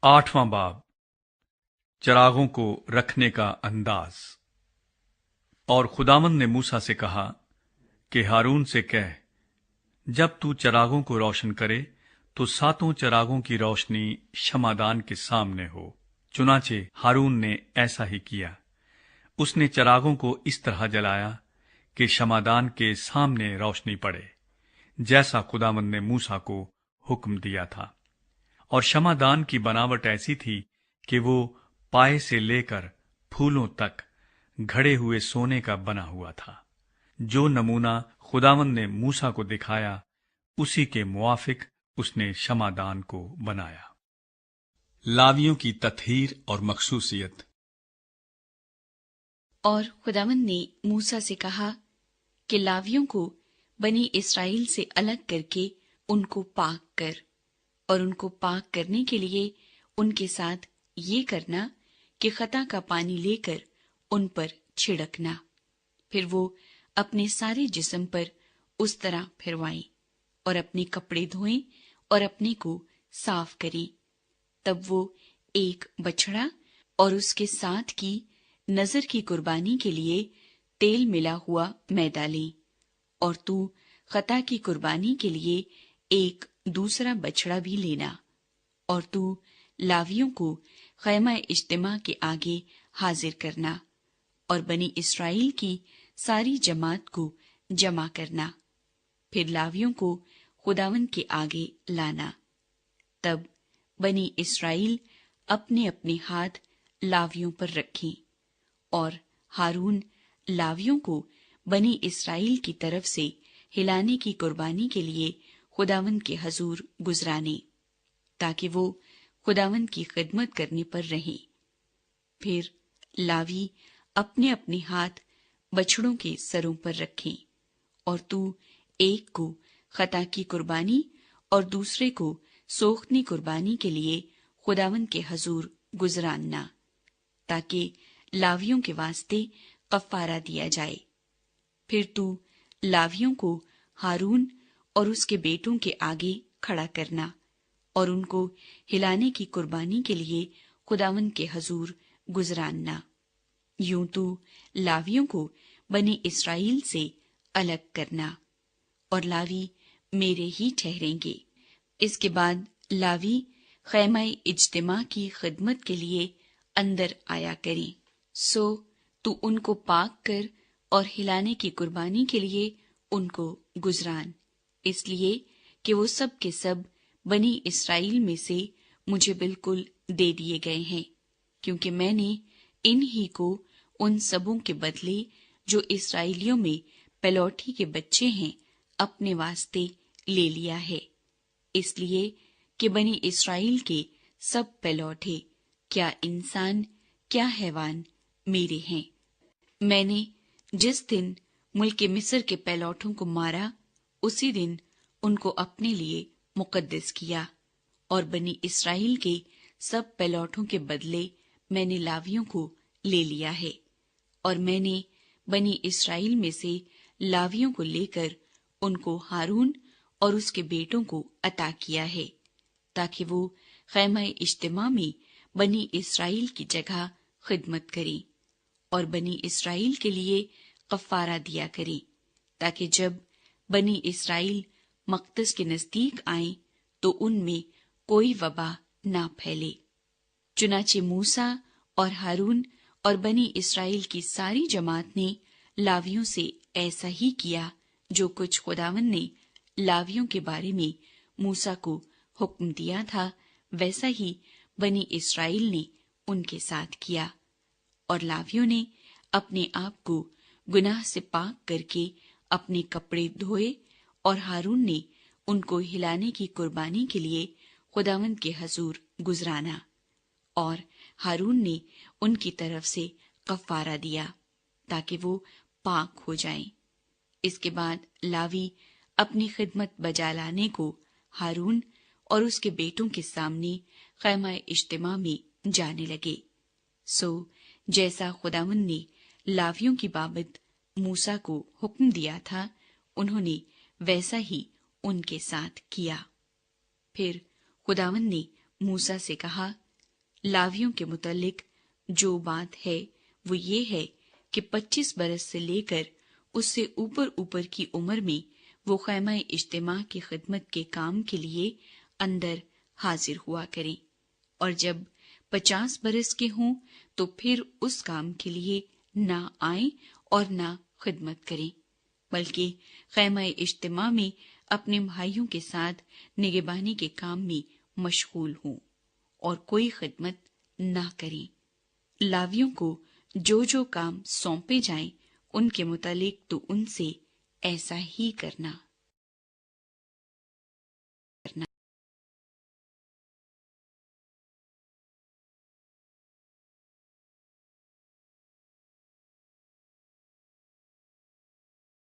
8वां बाब, चरागों को रखने का अंदाज। और खुदावंद ने मूसा से कहा कि हारून से कह, जब तू चरागों को रोशन करे तो 7 चरागों की रोशनी क्षमादान के सामने हो। चुनाचे हारून ने ऐसा ही किया। उसने चरागों को इस तरह जलाया कि क्षमादान के सामने रोशनी पड़े, जैसा खुदावंद ने मूसा को हुक्म दिया था। और क्षमादान की बनावट ऐसी थी कि वो पाए से लेकर फूलों तक घड़े हुए सोने का बना हुआ था। जो नमूना खुदावंद ने मूसा को दिखाया, उसी के मुआफिक उसने क्षमादान को बनाया। लावियों की तत्हीर और मखसूसियत। और खुदावंद ने मूसा से कहा कि लावियों को बनी इस्राएल से अलग करके उनको पाक कर, और उनको पाक करने के लिए उनके साथ ये करना कि खता का पानी लेकर उन पर छिड़कना। फिर वो अपने सारे जिस्म पर उस तरह फिरवाएं और अपने कपड़े धोएं और अपने को साफ करें। तब वो एक बछड़ा और उसके साथ की नजर की कुर्बानी के लिए तेल मिला हुआ मैदा लें, और तू खता की कुर्बानी के लिए एक दूसरा बछड़ा भी लेना। और तू लावियों को खैमा इज्तिमा के आगे हाजिर करना और बनी इस्राएल की सारी जमात को जमा करना। फिर लावियों को खुदावंद के आगे लाना। तब बनी इस्राएल अपने अपने हाथ लावियों पर रखें, और हारून लावियों को बनी इस्राएल की तरफ से हिलाने की कुर्बानी के लिए खुदावंद के हजूर गुजराने, ताकि वो खुदावंद की खिदमत करने पर रहें। फिर लावी अपने अपने हाथ बछड़ों के सरों पर रखें, और तू एक को खता की कुर्बानी और दूसरे को सोख्तनी कुर्बानी के लिए खुदावंद के हजूर गुजरानना, ताकि लावियों के वास्ते कफारा दिया जाए। फिर तू लावियों को हारून और उसके बेटों के आगे खड़ा करना, और उनको हिलाने की कुर्बानी के लिए खुदावंद के हजूर गुजरानना। यूं तू लावियों को बनी इस्राएल से अलग करना, और लावी मेरे ही ठहरेंगे। इसके बाद लावी खैमा इज्तिमा की खिदमत के लिए अंदर आया करें। सो तू उनको पाक कर और हिलाने की कुर्बानी के लिए उनको गुजरान, इसलिए कि वो सब के सब बनी इस्राएल में से मुझे बिल्कुल दे दिए गए हैं, क्योंकि मैंने इन ही को उन सबों के बदले जो इस्राएलियों में पलौठी के बच्चे हैं अपने वास्ते ले लिया है। इसलिए कि बनी इस्राएल के सब पलौठे, क्या इंसान क्या हैवान, मेरे हैं। मैंने जिस दिन मुल्क मिस्र के पलौठों को मारा, उसी दिन उनको अपने लिए मुकद्दस किया, और बनी इस्राएल के सब पलौठों के बदले मैंने लावियों को ले लिया है। और मैंने बनी इस्राएल में से लावियों को लेकर उनको हारून और उसके बेटों को अता किया है, ताकि वो खैमा इज्तिमा में बनी इस्राएल की जगह खिदमत करें और बनी इस्राएल के लिए कफारा दिया करें, ताकि जब बनी इस्राएल मक़दस के नजदीक आए तो उनमें कोई वबा ना फैले। चुनाचे मूसा और हारून और बनी इस्राएल की सारी जमात ने लावियों से ऐसा ही किया, जो कुछ खुदावंद ने लावियों के बारे में मूसा को हुक्म दिया था, वैसा ही बनी इस्राएल ने उनके साथ किया। और लावियों ने अपने आप को गुनाह से पाक करके अपने कपड़े धोए, और हारून ने उनको हिलाने की कुर्बानी के लिए खुदावंद के हजूर गुजराना, और हारून ने उनकी तरफ से कफारा दिया, ताकि वो पाक हो जाएं। इसके बाद लावी अपनी खिदमत बजा लाने को हारून और उसके बेटों के सामने खैमा इज्तिमा में जाने लगे। सो जैसा खुदावंद ने लावियों की बाबत मूसा को हुक्म दिया था, उन्होंने वैसा ही उनके साथ किया। फिर खुदावंद ने मूसा से कहा लावियों के मुतालिक जो बात है वो ये है कि 25 बरस से लेकर उससे ऊपर की उम्र में वो खैमा इज्तिमा की खिदमत के काम के लिए अंदर हाजिर हुआ करें, और जब 50 बरस के हों तो फिर उस काम के लिए ना आए और ना खिदमत करें, बल्कि खैमा इज्तिमा में अपने भाइयों के साथ निगहबानी के काम में मशगूल हों और कोई खिदमत ना करें। लावियों को जो जो काम सौंपे जाएं, उनके मुतालिक तो उनसे ऐसा ही करना।